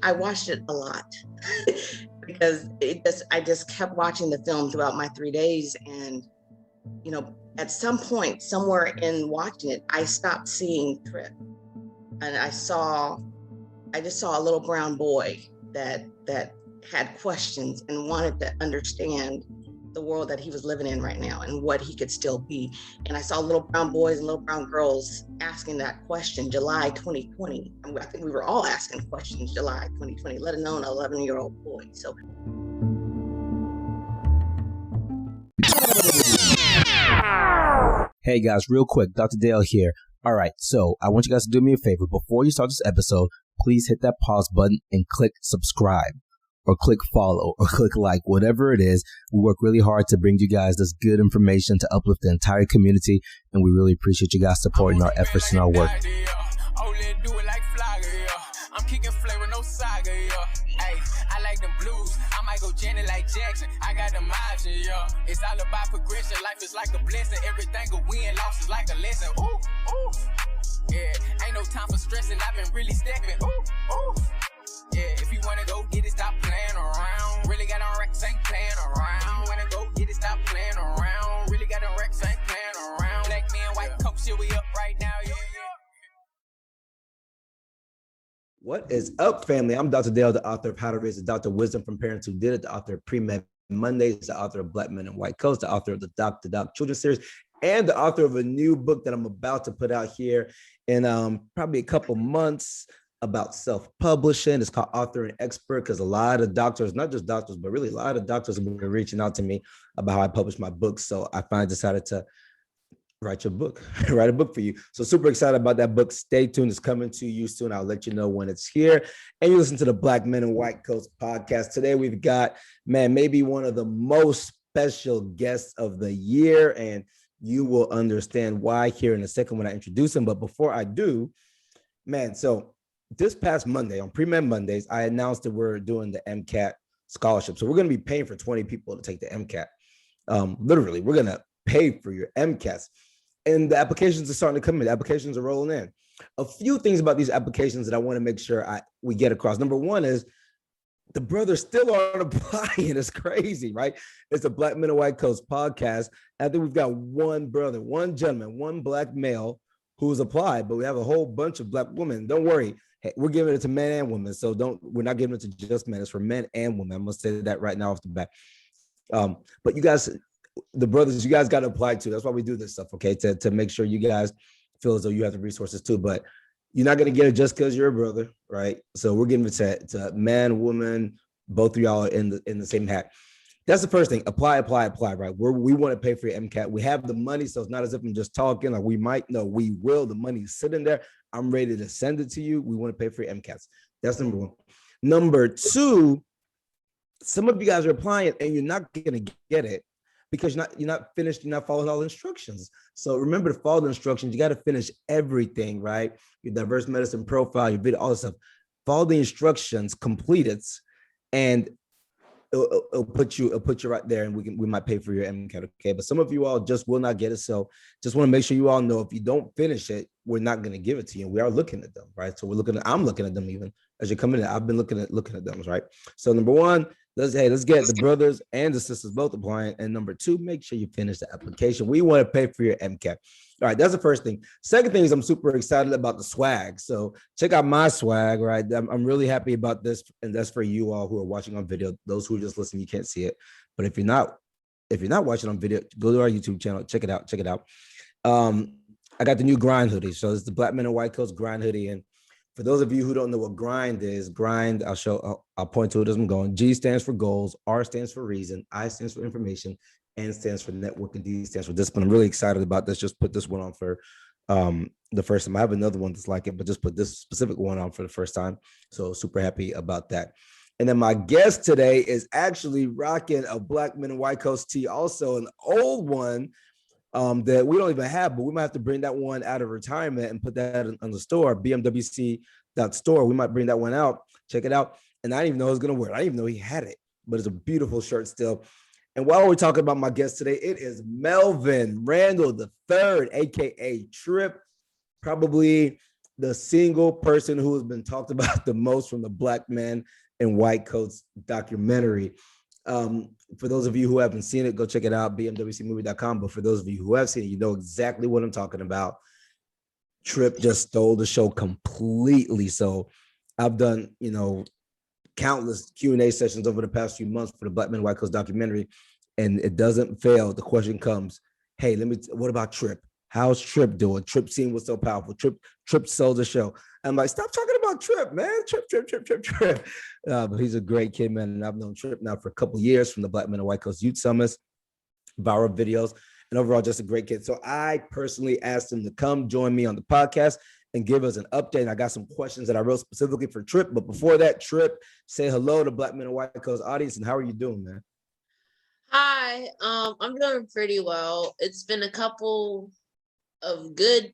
I watched it a lot because I just kept watching the film throughout my 3 days. And, at some point, somewhere in watching it, I stopped seeing Trip. And I just saw a little brown boy that had questions and wanted to understand the world that he was living in right now and what he could still be. And I saw little brown boys and little brown girls asking that question, July 2020. I think we were all asking questions July 2020, let alone an 11-year-old boy. So. Hey guys, real quick, Dr. Dale here. All right, so I want you guys to do me a favor. Before you start this episode, please hit that pause button and click subscribe or click follow or click like, whatever it is. We work really hard to bring you guys this good information to uplift the entire community, and we really appreciate you guys supporting our efforts and our work. I'm kicking flavor, no saga, Hey, I like them blues. I might go Jenny like Jackson. I got them options, It's all about progression. Life is like a blessing. Everything a win, loss is like a lesson. Ooh, ooh. Yeah, ain't no time for stressing. I've been really stepping. Ooh, ooh. Yeah, if you wanna go get it, stop playing around. Really got on racks, ain't playing around. Wanna go get it, stop playing around. Really got on racks, ain't playing around. Black man, white coat, shit, we up right now, What is up, family? I'm Dr. Dale, the author of How to Raise a Doctor Wisdom from Parents Who Did It, the author of PreMed Mondays, the author of Black Men in White Coats, the author of the Doc to Doc Children's Series, and the author of a new book that I'm about to put out here in probably a couple months about self-publishing. It's called Author and Expert, because a lot of doctors, not just doctors, but really a lot of doctors have been reaching out to me about how I publish my books. So I finally decided to write a book for you. So super excited about that book. Stay tuned. It's coming to you soon. I'll let you know when it's here. And you listen to the Black Men in White Coats podcast. Today we've got, maybe one of the most special guests of the year, and you will understand why here in a second when I introduce him. But before I do, so this past Monday on PreMed Mondays, I announced that we're doing the MCAT scholarship. So we're going to be paying for 20 people to take the MCAT. Literally, we're going to pay for your MCATs. And the applications are starting to come in. The applications are rolling in. A few things about these applications that I want to make sure we get across. Number one is the brothers still aren't applying. It's crazy, right? It's a Black Men in White Coats podcast. I think we've got one brother, one gentleman, one Black male who's applied, but we have a whole bunch of Black women. Don't worry. Hey, we're giving it to men and women. So we're not giving it to just men. It's for men and women. I'm going to say that right now off the bat. But you guys, the brothers, you guys got to apply too. That's why we do this stuff, okay? To make sure you guys feel as though you have the resources too. But you're not going to get it just because you're a brother, right? So we're giving it to man, woman, both of y'all are in the same hat. That's the first thing. Apply, right? We want to pay for your MCAT. We have the money, so it's not as if I'm just talking. Like we might, no, we will. The money's sitting there. I'm ready to send it to you. We want to pay for your MCATs. That's number one. Number two, some of you guys are applying and you're not going to get it because you're not finished, you're not following all the instructions. So remember to follow the instructions. You got to finish everything, right? Your diverse medicine profile, your video, all this stuff. Follow the instructions, complete it, and it'll put you right there, and we might pay for your MCAT, okay? But some of you all just will not get it. So just want to make sure you all know if you don't finish it, we're not going to give it to you. We are looking at them, right? So I'm looking at them even as you're coming in. I've been looking at them, right? So number one, let's get the brothers and the sisters both applying. And number two, make sure you finish the application. We want to pay for your MCAT. All right, that's the first thing. Second thing is I'm super excited about the swag. So check out my swag, right? I'm really happy about this, and that's for you all who are watching on video. Those who are just listening, you can't see it. But if you're not watching on video, go to our YouTube channel, check it out. I got the new grind hoodie. So it's the Black Men in White Coats grind hoodie. And for those of you who don't know what grind is, I'll point to it as I'm going. G stands for goals, R stands for reason, I stands for information, N stands for network, and D stands for discipline. I'm really excited about this. Just put this one on for the first time. I have another one that's like it, but just put this specific one on for the first time. So super happy about that. And then my guest today is actually rocking a Black Men in White Coats tee, also an old one that we don't even have, but we might have to bring that one out of retirement and put that on the store, bmwc.store. We might bring that one out, check it out. And I didn't even know I was going to wear it. I didn't even know he had it, but it's a beautiful shirt still. And while we're talking about my guest today, it is Melvin Randle III, AKA Trip, probably the single person who has been talked about the most from the Black Men in White Coats documentary. For those of you who haven't seen it, go check it out, bmwcmovie.com. But for those of you who have seen it, you know exactly what I'm talking about. Trip just stole the show completely. So I've done, countless Q&A sessions over the past few months for the Black Men in White Coats documentary, and it doesn't fail. The question comes, hey, what about Trip? How's Trip doing? Trip scene was so powerful. Trip sold the show. I'm like, stop talking about Trip, man. Trip. But he's a great kid, man. And I've known Trip now for a couple of years from the Black Men in White Coats Youth Summits, viral videos, and overall just a great kid. So I personally asked him to come join me on the podcast and give us an update. And I got some questions that I wrote specifically for Trip. But before that, Trip, say hello to Black Men in White Coats audience. And how are you doing, man? Hi, I'm doing pretty well. It's been a couple of good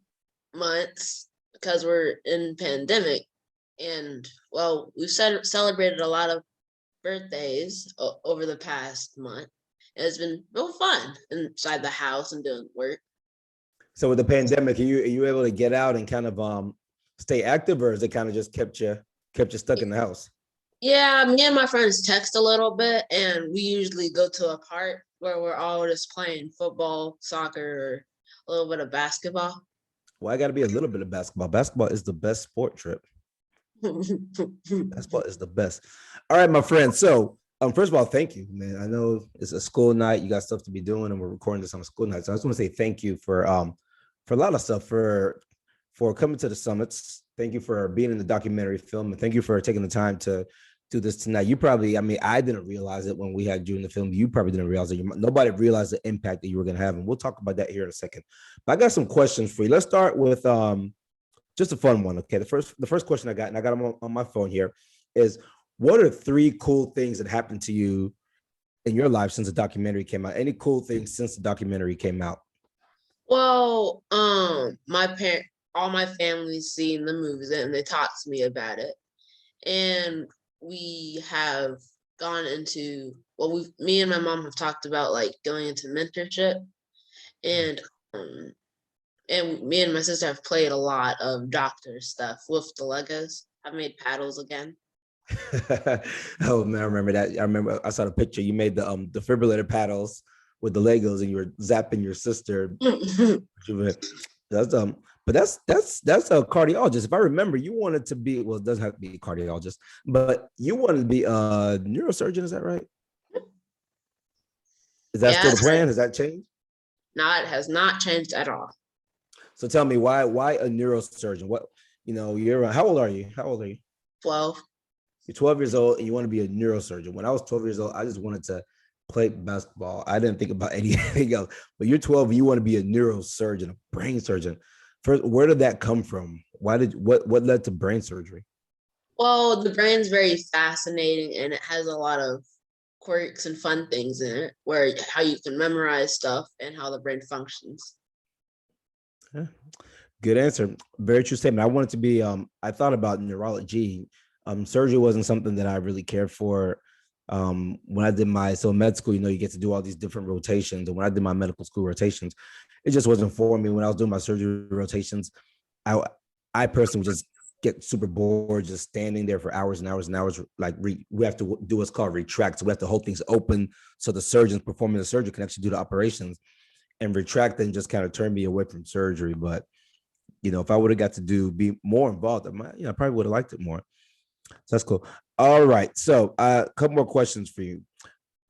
months because we're in pandemic, and well, we've celebrated a lot of birthdays over the past month. And it's been real fun inside the house and doing work. So with the pandemic, are you able to get out and kind of stay active, or is it kind of just kept you stuck in the house? Yeah, me and my friends text a little bit, and we usually go to a park where we're all just playing football, soccer, or a little bit of basketball. Well, I got to be a little bit of basketball. Basketball is the best sport, Trip. Basketball is the best. All right, my friend. So, first of all, thank you, man. I know it's a school night. You got stuff to be doing, and we're recording this on a school night. So I just want to say thank you for a lot of stuff, for coming to the summits. Thank you for being in the documentary film, and thank you for taking the time to do this tonight. You probably, I didn't realize it when we had you in the film. You probably didn't realize it. Nobody realized the impact that you were going to have, and we'll talk about that here in a second. But I got some questions for you. Let's start with just a fun one. Okay, the first question I got, and I got them on my phone here, is what are 3 cool things that happened to you in your life since the documentary came out? Any cool things since the documentary came out? Well, all my family's seen the movies and they talked to me about it, and we have gone into me and my mom have talked about like going into mentorship, and me and my sister have played a lot of doctor stuff with the Legos. I've made paddles again. Oh man, I remember that. I remember I saw the picture. You made the defibrillator paddles with the Legos, and you were zapping your sister. That's but that's a cardiologist. If I remember, you wanted to be, well, it doesn't have to be a cardiologist, but you wanted to be a neurosurgeon. Is that right? Is that still the plan? Has that changed? No, it has not changed at all. So tell me why a neurosurgeon? What, you're, how old are you? 12. You're 12 years old and you want to be a neurosurgeon. When I was 12 years old, I just wanted to play basketball. I didn't think about anything else. But you're 12 and you want to be a neurosurgeon, a brain surgeon. First, where did that come from? What led to brain surgery? Well, the brain's very fascinating and it has a lot of quirks and fun things in it, where how you can memorize stuff and how the brain functions. Yeah. Good answer. Very true statement. I wanted to be, I thought about neurology. Surgery wasn't something that I really cared for. When I did med school, you get to do all these different rotations. And when I did my medical school rotations, it just wasn't for me. When I was doing my surgery rotations, I personally would just get super bored, just standing there for hours and hours and hours. Like we have to do what's called retract. So we have to hold things open so the surgeons performing the surgery can actually do the operations, and retract and just kind of turn me away from surgery. But, if I would have got to be more involved, I probably would have liked it more. So that's cool. All right. So a couple more questions for you.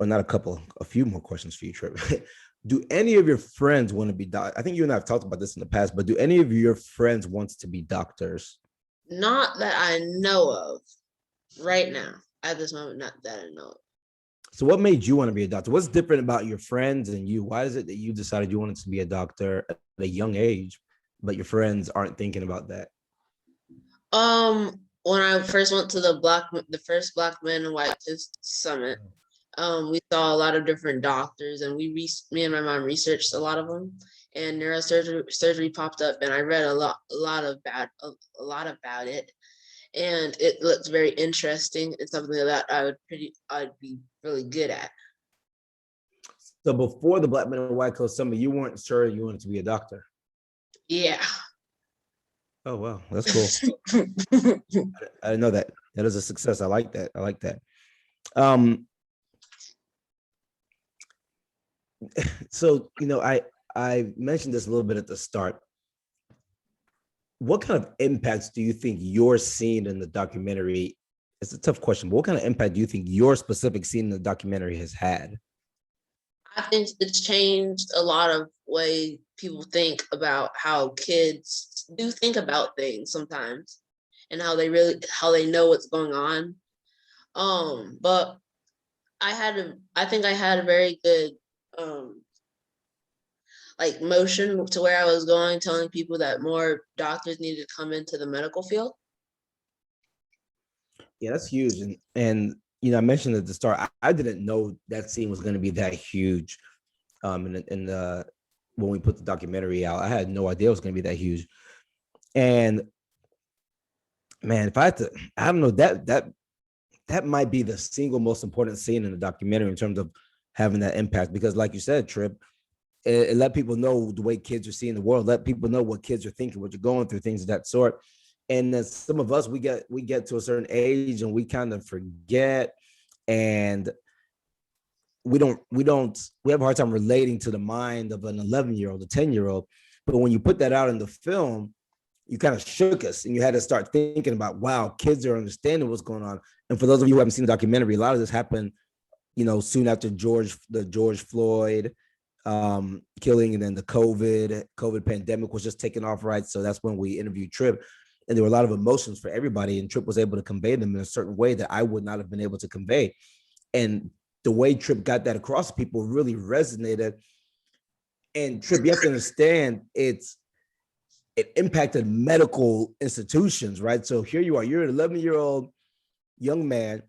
Or not a few more questions for you, Trip. Do any of your friends want to be doctors? I think you and I have talked about this in the past, but do any of your friends want to be doctors? Not that I know of right now. At this moment, not that I know of. So what made you want to be a doctor? What's different about your friends and you? Why is it that you decided you wanted to be a doctor at a young age, but your friends aren't thinking about that? When I first went to the first Black Men in White Coats Summit, we saw a lot of different doctors, and me and my mom researched a lot of them, and neurosurgery popped up, and I read a lot about it, and it looked very interesting. It's something that I'd be really good at. So before the Black Men in White Coats Summit, you weren't sure you wanted to be a doctor? Yeah. Oh wow, that's cool. I didn't know that. That is a success. I like that. I like that. Um, so I mentioned this a little bit at the start. What kind of impacts do you think you're seeing in the documentary? It's a tough question, but what kind of impact do you think your specific scene in the documentary has had? I think it's changed a lot of way people think about how kids do think about things sometimes, and how they know what's going on. But I think I had a very good um like motion to where I was going, telling people that more doctors needed to come into the medical field. Yeah, that's huge. And I mentioned at the start, I didn't know that scene was going to be that huge. In the when we put the documentary out, I had no idea it was going to be that huge. And man, if I had to, I don't know, that might be the single most important scene in the documentary in terms of having that impact. Because, like you said, Trip, it let people know the way kids are seeing the world. Let people know what kids are thinking, what you're going through, things of that sort. And then some of us, we get to a certain age and we kind of forget, and we have a hard time relating to the mind of an 11-year-old, a 10-year-old. But when you put that out in the film, you kind of shook us and you had to start thinking about, wow, kids are understanding what's going on. And for those of you who haven't seen the documentary, a lot of this happened, soon after the George Floyd killing, and then the COVID pandemic was just taking off, right? So that's when we interviewed Trip, and there were a lot of emotions for everybody, and Trip was able to convey them in a certain way that I would not have been able to convey. And the way Trip got that across to people really resonated. And Trip, you have to understand, it impacted medical institutions, right? So here you are, you're an 11-year-old young man,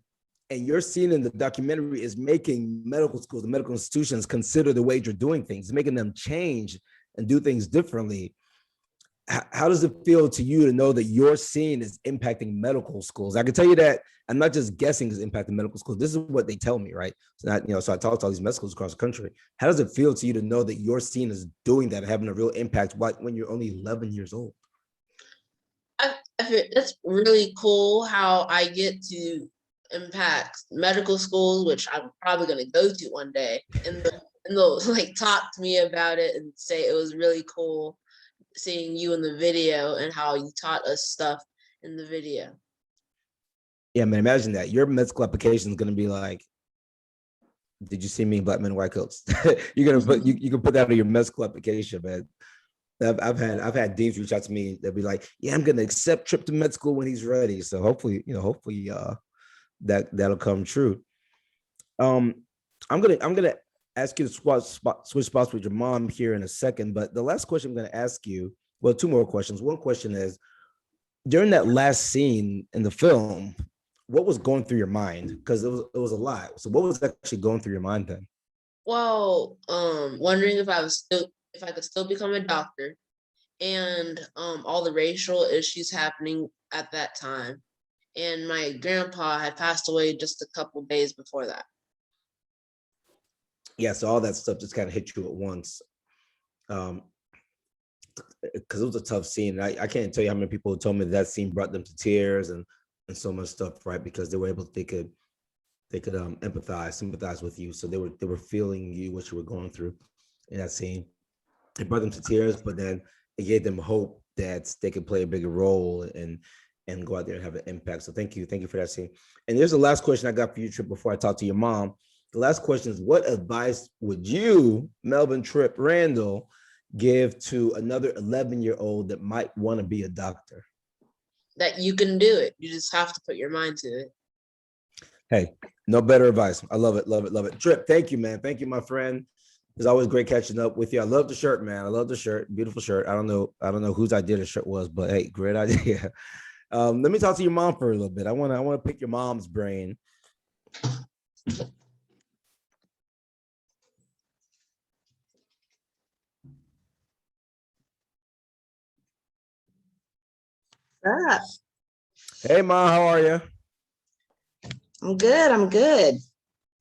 and your scene in the documentary is making medical schools and medical institutions consider the way you're doing things, making them change and do things differently. How does it feel to you to know that your scene is impacting medical schools? I can tell you that I'm not just guessing it's impacting medical schools. This is what they tell me, right? So I talk to all these medical schools across the country. How does it feel to you to know that your scene is doing that, having a real impact when you're only 11 years old? I feel it's really cool how I get to impact medical schools, which I'm probably going to go to one day, and they'll like talk to me about it and say it was really cool seeing you in the video and how you taught us stuff in the video. Yeah, man, imagine that. Your med school application is going to be like, did you see me in Black Men in White Coats? You're gonna put you can put that on your med school application, man. I've had deans reach out to me. They'll be like, yeah, I'm gonna accept Trip to med school when he's ready. So hopefully that'll come true. Um, I'm gonna ask you to switch spots with your mom here in a second, but the last question I'm gonna ask you, well, two more questions. One question is, during that last scene in the film, what was going through your mind? Because it was a lot. So what was actually going through your mind then? Well, wondering if I could still become a doctor, and all the racial issues happening at that time. And my grandpa had passed away just a couple days before that. Yeah, so all that stuff just kind of hit you at once. Because it was a tough scene. I can't tell you how many people told me that scene brought them to tears and so much stuff, right? Because they could empathize, sympathize with you. So they were feeling you, what you were going through in that scene. It brought them to tears, but then it gave them hope that they could play a bigger role and go out there and have an impact. So thank you for that scene. And there's the last question I got for you, Trip, before I talk to your mom. The last question is, what advice would you, Melvin Tripp Randle, give to another 11-year-old that might want to be a doctor? That you can do it. You just have to put your mind to it. Hey, no better advice. I love it, love it, love it. Trip, thank you, man. Thank you, my friend. It's always great catching up with you. I love the shirt, man. I love the shirt. Beautiful shirt. I don't know whose idea the shirt was, but hey, great idea. Let me talk to your mom for a little bit. I want to pick your mom's brain. Up. Hey, Mom, how are you? I'm good. I'm good.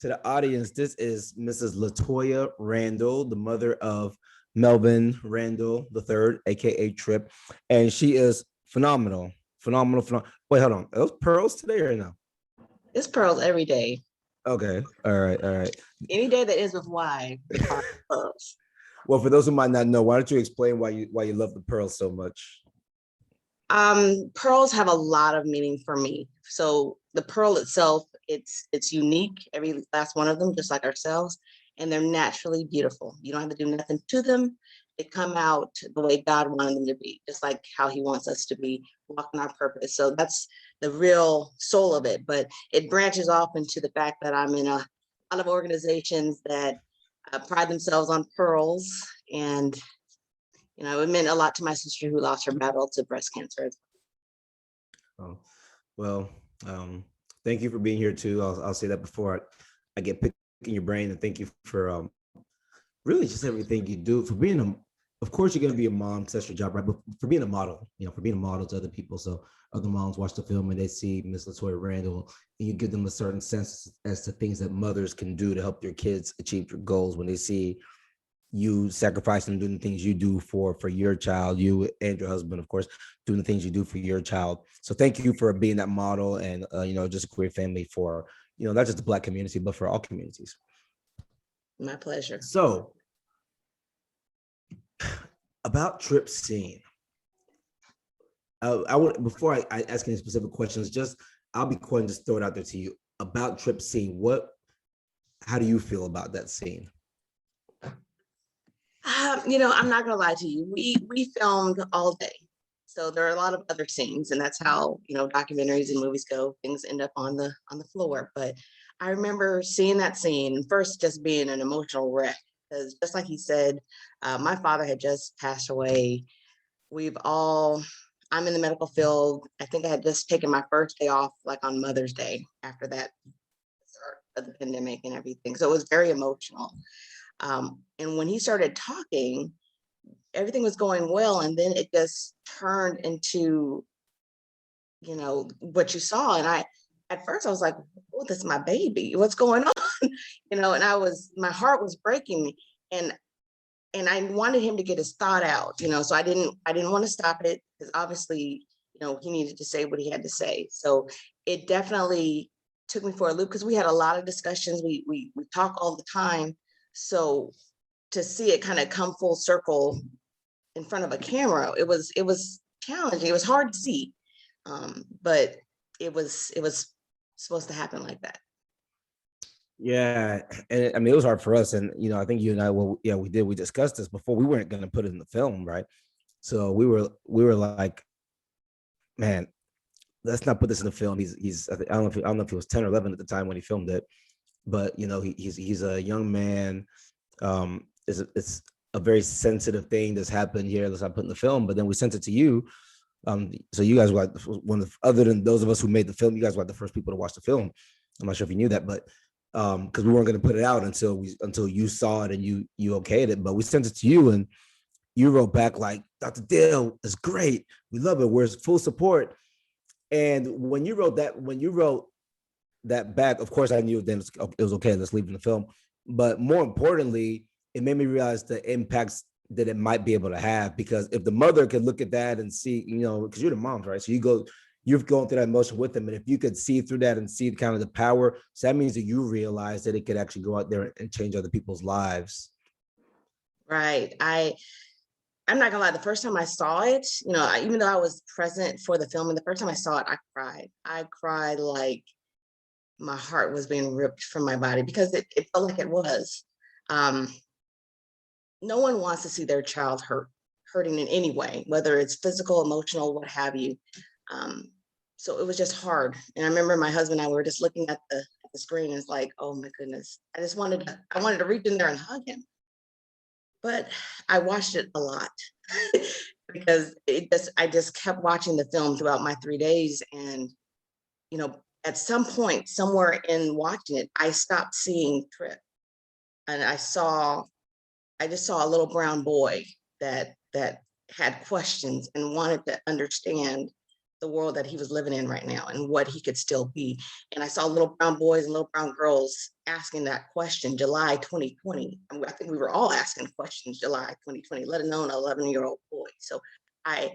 To the audience, this is Mrs. LaToya Randle, the mother of Melvin Randle III, aka Trip, and she is Phenomenal. Phenomenal. Wait, hold on. Are those pearls today or no? It's pearls every day. Okay. All right. Any day that ends with Y, they call it pearls. Well, for those who might not know, why don't you explain why you love the pearls so much? Pearls have a lot of meaning for me. So the pearl itself, it's unique, every last one of them, just like ourselves, and they're naturally beautiful. You don't have to do nothing to them. They come out the way God wanted them to be, just like how he wants us to be, walking our purpose. So that's the real soul of it. But it branches off into the fact that I'm in a lot of organizations that pride themselves on pearls. And, it meant a lot to my sister who lost her battle to breast cancer. Oh, well, thank you for being here too. I'll say that before I get picking your brain, and thank you for really just everything you do, for being of course you're going to be a mom because that's your job, right? But for being a model, for being a model to other people. So other moms watch the film and they see Miss LaToya Randle, and you give them a certain sense as to things that mothers can do to help their kids achieve their goals. When they see you sacrificing and doing the things you do for your child, you and your husband, of course, doing the things you do for your child. So thank you for being that model, and just a great family for not just the Black community, but for all communities. My pleasure. So about trip scene, I would, before I ask any specific questions, I'll be quick and just throw it out there to you about trip scene. How do you feel about that scene? I'm not gonna lie to you. We filmed all day, so there are a lot of other scenes, and that's how documentaries and movies go. Things end up on the floor. But I remember seeing that scene first, just being an emotional wreck, because just like he said, my father had just passed away. I'm in the medical field. I think I had just taken my first day off, like on Mother's Day, after that start of the pandemic and everything. So it was very emotional. And when he started talking, everything was going well. And then it just turned into, what you saw. And at first I was like, oh, that's my baby. What's going on? And my heart was breaking me. And I wanted him to get his thought out, so I didn't want to stop it, because obviously, he needed to say what he had to say. So it definitely took me for a loop, because we had a lot of discussions. We talk all the time. So to see it kind of come full circle in front of a camera, it was challenging. It was hard to see, but it was supposed to happen like that. Yeah, and I mean it was hard for us, and I think you and I, we discussed this before. We weren't going to put it in the film, right? So we were like, man, let's not put this in the film. I don't know if he was 10 or 11 at the time when he filmed it, but he's a young man. It's a very sensitive thing that's happened here. Let's not put in the film. But then we sent it to you. So you guys were like other than those of us who made the film, you guys were like the first people to watch the film. I'm not sure if you knew that, but because we weren't going to put it out until you saw it and you okayed it. But we sent it to you, and you wrote back like, Dr. Dale is great. We love it. We're full support. And when you wrote that back, of course I knew then it was okay. Let's leave in the film. But more importantly, it made me realize the impacts that it might be able to have, because if the mother could look at that and see, because you're the moms, right? So you're going through that emotion with them. And if you could see through that and see kind of the power, so that means that you realize that it could actually go out there and change other people's lives. Right. I'm not gonna lie, the first time I saw it, even though I was present for the film, and the first time I saw it, I cried. I cried like my heart was being ripped from my body, because it felt like it was. No one wants to see their child hurting in any way, whether it's physical, emotional, what have you. So it was just hard. And I remember my husband and I were just looking at the screen, and it's like, oh my goodness. I wanted to reach in there and hug him. But I watched it a lot because I just kept watching the film throughout my 3 days. And, at some point, somewhere in watching it, I stopped seeing Trip. And I just saw a little brown boy that had questions and wanted to understand the world that he was living in right now and what he could still be. And I saw little brown boys and little brown girls asking that question, July 2020. I think we were all asking questions July 2020, let alone an 11-year-old boy. So I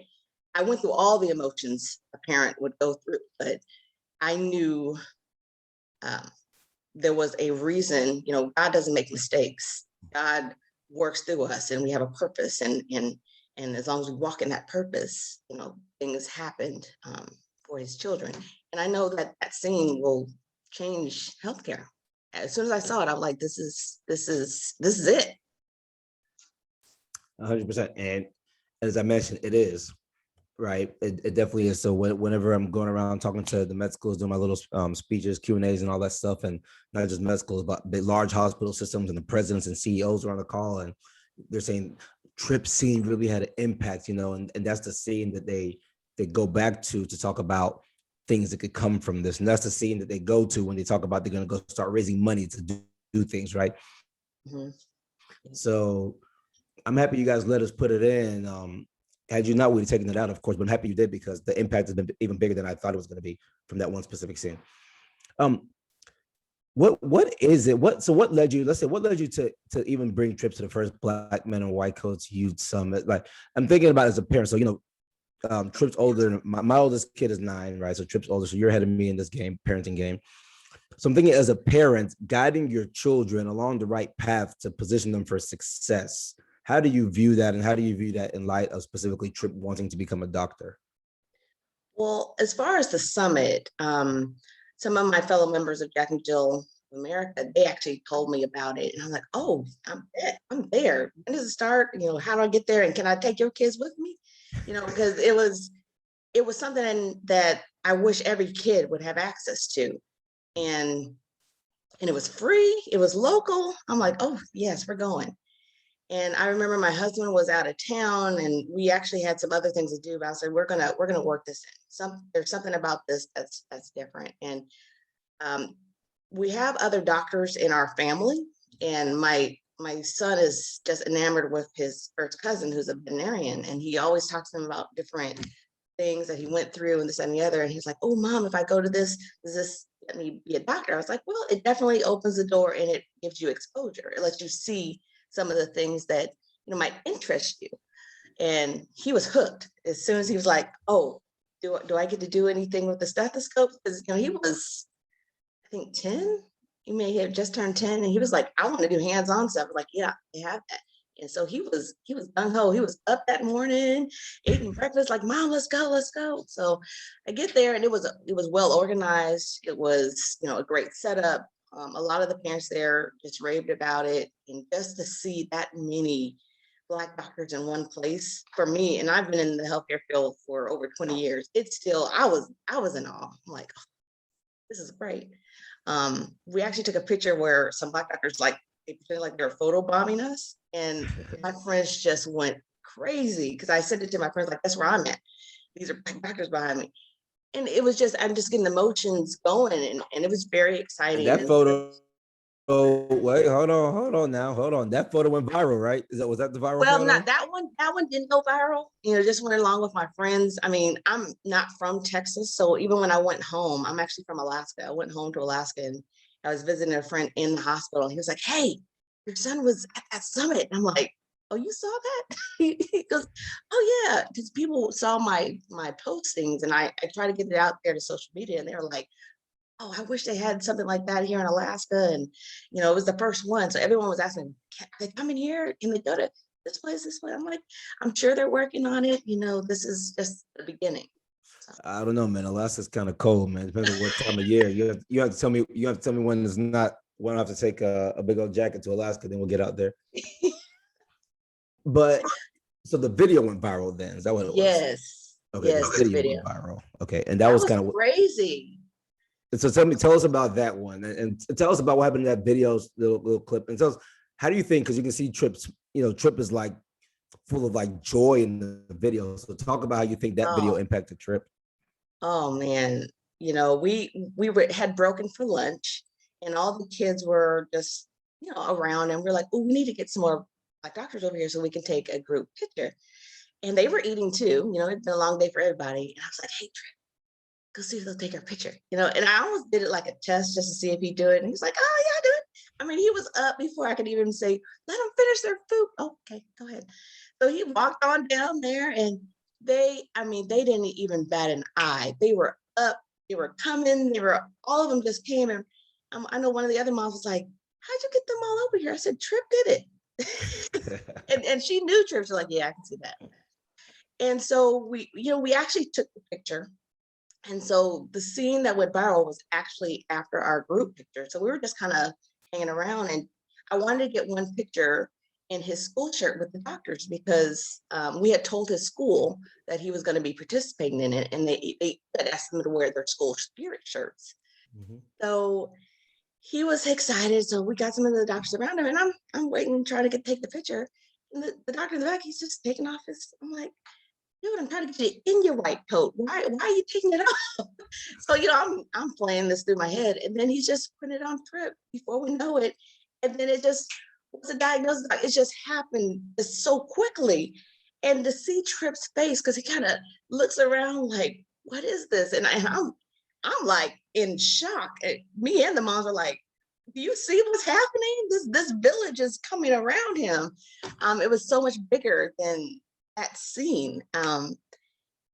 I went through all the emotions a parent would go through, but I knew there was a reason. God doesn't make mistakes. God works through us, and we have a purpose. And as long as we walk in that purpose, things happened for His children. And I know that that scene will change healthcare. As soon as I saw it, I'm like, this is it. 100%. And as I mentioned, it is. Right. It definitely is. So whenever I'm going around talking to the med schools, doing my little speeches, Q&As and all that stuff, and not just med schools, but the large hospital systems, and the presidents and CEOs are on the call, and they're saying trip scene really had an impact, and that's the scene that they go back to talk about things that could come from this. And that's the scene that they go to when they talk about they're going to go start raising money to do things, right? Mm-hmm. So I'm happy you guys let us put it in. Had you not, we'd have taken it out, of course, but I'm happy you did, because the impact has been even bigger than I thought it was going to be from that one specific scene. What is it? What led you? Let's say, what led you to even bring trips to the first Black Men in White Coats Youth Summit? Like, I'm thinking about it as a parent. So Trip's older than my oldest kid is 9, right? So Trip's older. So you're ahead of me in this parenting game. So I'm thinking, as a parent, guiding your children along the right path to position them for success. How do you view that, and how do you view that in light of specifically Trip wanting to become a doctor? Well, as far as the summit, some of my fellow members of Jack and Jill America, they actually told me about it, and I'm like, oh, I'm there. When does it start? How do I get there? And can I take your kids with me? Because it was something that I wish every kid would have access to, and it was free. It was local. I'm like, oh yes, we're going. And I remember my husband was out of town, and we actually had some other things to do. But I said, we're gonna work this in. There's something about this that's different. And we have other doctors in our family, and my son is just enamored with his first cousin, who's a veterinarian, and he always talks to him about different things that he went through and this and the other. And he's like, oh, Mom, if I go to this, does this let me be a doctor? I was like, well, it definitely opens the door, and it gives you exposure. It lets you see some of the things that might interest you. And he was hooked as soon as he was like, oh, do I get to do anything with the stethoscope? Because he was, I think, 10. He may have just turned 10, and he was like, I want to do hands-on stuff. I was like, yeah, they have that. And so he was gung-ho. He was up that morning, eating breakfast, like, Mom, let's go. So I get there, and it was well organized. It was a great setup. A lot of the parents there just raved about it, and just to see that many Black doctors in one place, for me, and I've been in the healthcare field for over 20 years, it's still, I was in awe. I'm like, oh, this is great. We actually took a picture where some Black doctors, they pretended like they were photobombing us, and my friends just went crazy, because I sent it to my friends, like, that's where I'm at. These are Black doctors behind me. And it was just, I'm just getting emotions going, and it was very exciting. And that photo, wait, hold on. That photo went viral, right? Was that the viral photo? Not that one. That one didn't go viral. Just went along with my friends. I mean, I'm not from Texas, so even when I went home, I'm actually from Alaska. I went home to Alaska, and I was visiting a friend in the hospital. He was like, hey, your son was at that summit. And I'm like, oh, you saw that? He goes, oh yeah, because people saw my postings, and I try to get it out there to social media, and they were like, oh, I wish they had something like that here in Alaska. And it was the first one, so everyone was asking, can they come in here? Can they go to this place? I'm like, I'm sure they're working on it. This is just the beginning. So. I don't know, man. Alaska's kind of cold, man. Depends on what time of year. You have to tell me. You have to tell me when it's not. When I have to take a big old jacket to Alaska, then we'll get out there. But so the video went viral then. Is that what it was? Yes. Okay. Yes, the video went viral. Okay, and that was kind of crazy. So tell us about that one, and tell us about what happened in that video's little clip, and tell us, how do you think, because you can see Trip is like full of like joy in the video. So talk about how you think that video impacted Trip. Oh man, we had broken for lunch, and all the kids were just around, and we're like, oh, we need to get some more Black doctors over here so we can take a group picture. And they were eating too. It's been a long day for everybody. And I was like, hey, Trip, go see if they'll take our picture. And I almost did it like a test just to see if he'd do it. And he's like, oh yeah, I do it. I mean, he was up before I could even say, let them finish their food. Oh, okay, go ahead. So he walked on down there, and they didn't even bat an eye. They were up, they were coming, all of them just came. And I know one of the other moms was like, how'd you get them all over here? I said, Trip did it. and she knew Trip. She's like, yeah, I can see that. And so we actually took the picture. And so the scene that went viral was actually after our group picture. So we were just kind of hanging around, and I wanted to get one picture in his school shirt with the doctors because we had told his school that he was going to be participating in it, and they had asked them to wear their school spirit shirts. Mm-hmm. So he was excited. So we got some of the doctors around him, and I'm waiting, trying to take the picture. And the doctor in the back, he's just taking off his. I'm like, dude, I'm trying to get you in your white coat. Why are you taking it off? So, I'm playing this through my head. And then he's just putting it on Trip before we know it. And then it just was a diagnosis. It just happened so quickly. And to see Trip's face, because he kind of looks around like, what is this? And I'm like in shock. And me and the moms are like, do you see what's happening? This village is coming around him. It was so much bigger than that scene. And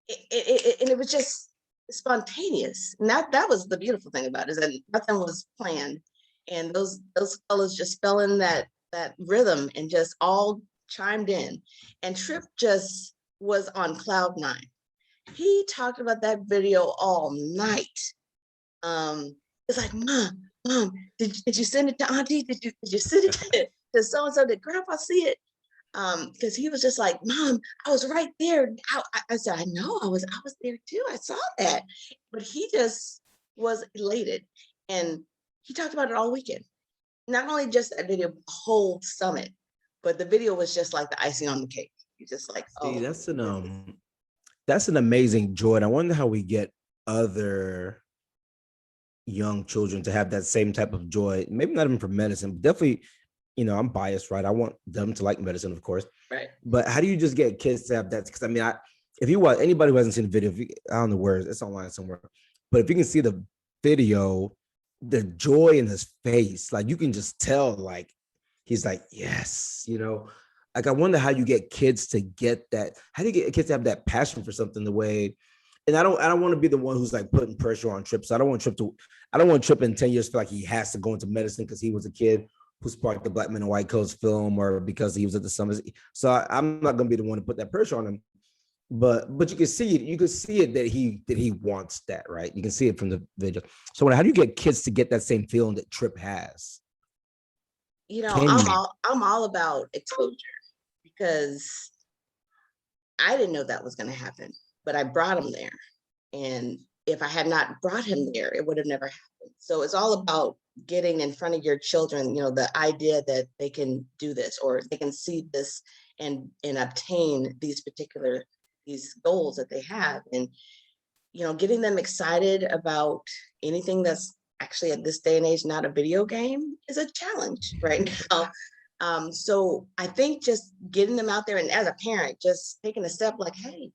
it was just spontaneous. And that was the beautiful thing about it, is that nothing was planned. And those fellas just fell in that rhythm and just all chimed in. And Trip just was on cloud 9. He talked about that video all night. It's like, Mom, did you send it to Auntie? Did you send it to so-and-so? Did Grandpa see it? Because he was just like, Mom, I was right there. I said, I know, I was there too. I saw that. But he just was elated. And he talked about it all weekend. Not only just that video, the whole summit, but the video was just like the icing on the cake. You're just like, oh. See, that's an amazing joy. And I wonder how we get other young children to have that same type of joy. Maybe not even for medicine, but definitely, I'm biased, right? I want them to like medicine, of course. Right. But how do you just get kids to have that? Because if you watch, anybody who hasn't seen the video, I don't know where it's online somewhere, but if you can see the video, the joy in his face, like you can just tell, like he's like, yes, like I wonder how you get kids to get that. How do you get kids to have that passion for something the way? And I don't want to be the one who's like putting pressure on Trip. So I don't want Trip in 10 years feel like he has to go into medicine because he was a kid who sparked the Black Men in White Coats film, or because he was at the summit. So I'm not going to be the one to put that pressure on him. But you can see it. You can see it that he wants that, right? You can see it from the video. So how do you get kids to get that same feeling that Trip has? I'm all about exposure, because I didn't know that was going to happen, but I brought him there. And if I had not brought him there, it would have never happened. So it's all about getting in front of your children, the idea that they can do this, or they can see this and obtain these goals that they have. And, getting them excited about anything that's actually at this day and age not a video game is a challenge right now. So I think just getting them out there, and as a parent, just taking a step like, hey,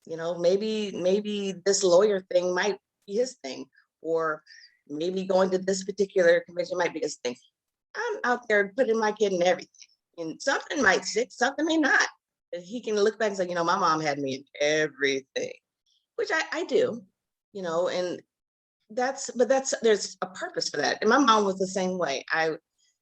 maybe this lawyer thing might be his thing, or maybe going to this particular convention might be his thing. I'm out there putting my kid in everything, and something might stick, something may not. But he can look back and say, my mom had me in everything, which I do, and there's a purpose for that. And my mom was the same way.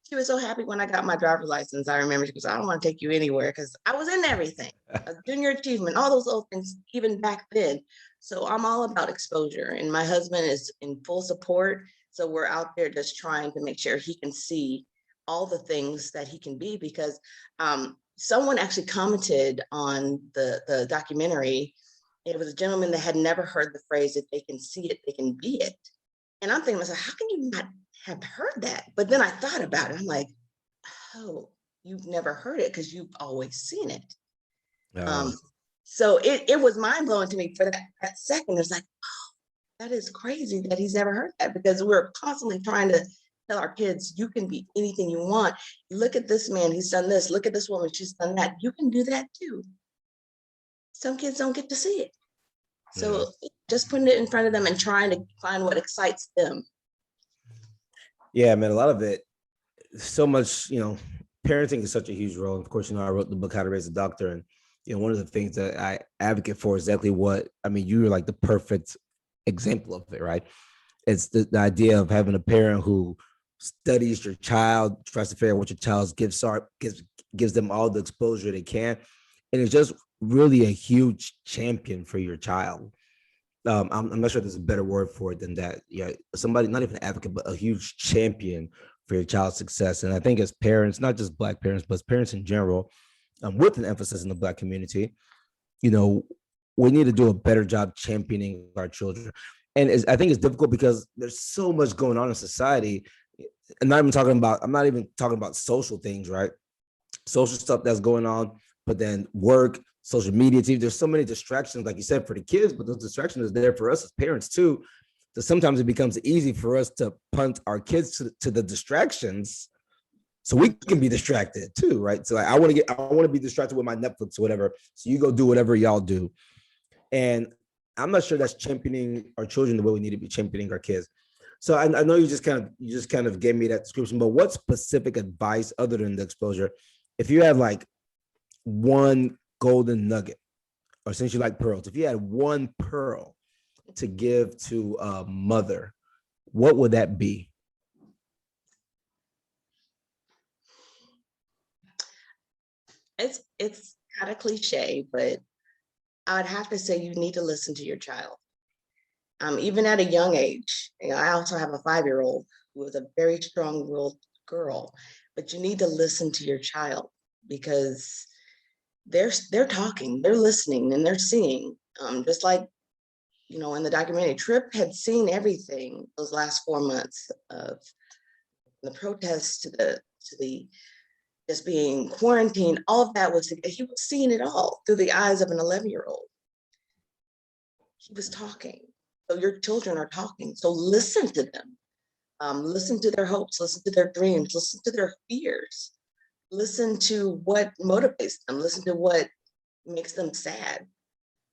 She was so happy when I got my driver's license. I remember she goes, I don't want to take you anywhere, because I was in everything, a junior achievement, all those little things, even back then. So I'm all about exposure, and my husband is in full support. So we're out there just trying to make sure he can see all the things that he can be, because someone actually commented on the documentary. It was a gentleman that had never heard the phrase, if they can see it, they can be it. And I'm thinking to myself, how can you not have heard that? But then I thought about it. I'm like, oh, you've never heard it because you've always seen it. So it was mind blowing to me for that second. It's like, oh, that is crazy that he's never heard that, because we're constantly trying to tell our kids, you can be anything you want. Look at this man, he's done this. Look at this woman, she's done that. You can do that too. Some kids don't get to see it. So just putting it in front of them and trying to find what excites them. Yeah, man, a lot of it, so much, parenting is such a huge role. Of course, I wrote the book, How to Raise a Doctor. And, one of the things that I advocate for is exactly what, I mean, you're like the perfect example of it, right? It's the idea of having a parent who studies your child, tries to figure out what your child's gifts are, gives them all the exposure they can. And it's just really a huge champion for your child. I'm not sure there's a better word for it than that. Yeah, somebody, not even an advocate, but a huge champion for your child's success. And I think as parents, not just Black parents, but parents in general, with an emphasis in the Black community, we need to do a better job championing our children. And I think it's difficult because there's so much going on in society. And I'm not even talking about social things, right? Social stuff that's going on, but then work, social media, TV, there's so many distractions, like you said, for the kids, but those distractions are there for us as parents too. So sometimes it becomes easy for us to punt our kids to the distractions so we can be distracted too, right? So I want to be distracted with my Netflix or whatever. So you go do whatever y'all do. And I'm not sure that's championing our children the way we need to be championing our kids. So I know you just kind of gave me that description, but what specific advice other than the exposure, if you have like one golden nugget, or since you like pearls, if you had one pearl to give to a mother, what would that be? It's kind of cliche, but I would have to say you need to listen to your child. Even at a young age. I also have a 5-year-old who is a very strong-willed girl, but you need to listen to your child because they're talking, they're listening, and they're seeing. Just like in the documentary, Tripp had seen everything those last 4 months of the protests to the just being quarantined. All of that he was seeing it all through the eyes of an 11-year-old. He was talking. So your children are talking. So listen to them. Listen to their hopes, listen to their dreams, listen to their fears, listen to what motivates them, listen to what makes them sad.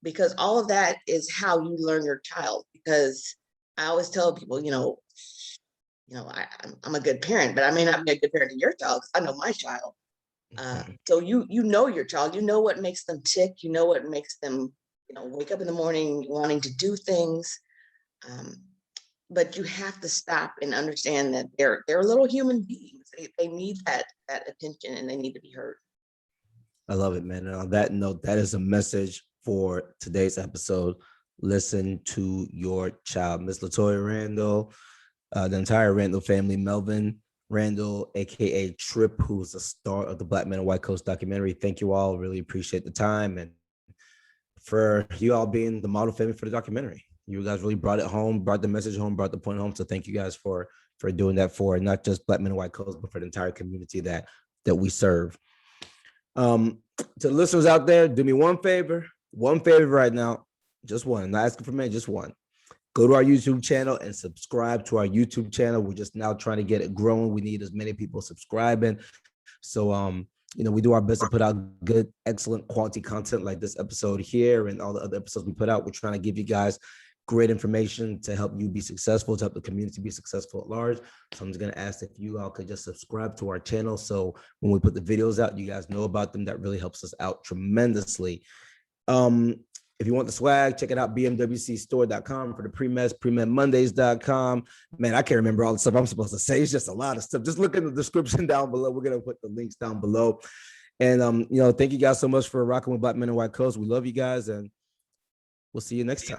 Because all of that is how you learn your child. Because I always tell people, I'm a good parent, but I may not be a good parent to your child because I know my child. So you know your child, you know what makes them tick, you know what makes them, wake up in the morning wanting to do things. But you have to stop and understand that they're little human beings. They need that attention and they need to be heard. I love it, man. And on that note, that is a message for today's episode. Listen to your child. Miss LaToya Randle, the entire Randle family, Melvin Randle, aka Tripp, who's the star of the Black Men and White Coats documentary. Thank you all. Really appreciate the time and for you all being the model family for the documentary. You guys really brought it home, brought the message home, brought the point home. So thank you guys for doing that for not just Black Men and White Coats, but for the entire community that we serve. To the listeners out there, do me one favor right now, just one. I'm not asking for many, just one. Go to our YouTube channel and subscribe to our YouTube channel. We're just now trying to get it growing. We need as many people subscribing. So, we do our best to put out good, excellent quality content like this episode here and all the other episodes we put out. We're trying to give you guys great information to help you be successful, to help the community be successful at large. So I'm just going to ask if you all could just subscribe to our channel. So when we put the videos out, you guys know about them. That really helps us out tremendously. If you want the swag, check it out, bmwcstore.com for the PreMeds, PreMedMondays.com. Man, I can't remember all the stuff I'm supposed to say. It's just a lot of stuff. Just look in the description down below. We're going to put the links down below. And, thank you guys so much for rocking with Black Men and White Coats. We love you guys, and we'll see you next time.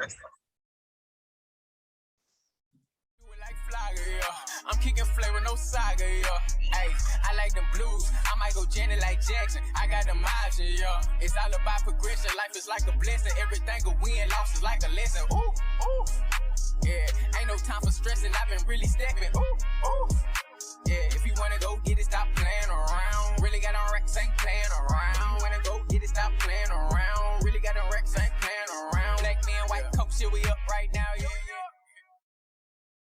I'm kicking flavor, no saga, yeah. Hey, I like them blues. I might go Janet like Jackson. I got them options, yeah. It's all about progression. Life is like a blessing. Everything a win, loss is like a lesson. Ooh, ooh. Yeah, ain't no time for stressing. I've been really stepping. Ooh, ooh. Yeah, if you wanna go get it, stop playing around. Really got on racks, ain't playing around. If you wanna go get it, stop playing around. Really got on racks, ain't playing around. Black men, white coat, shit, we up right now.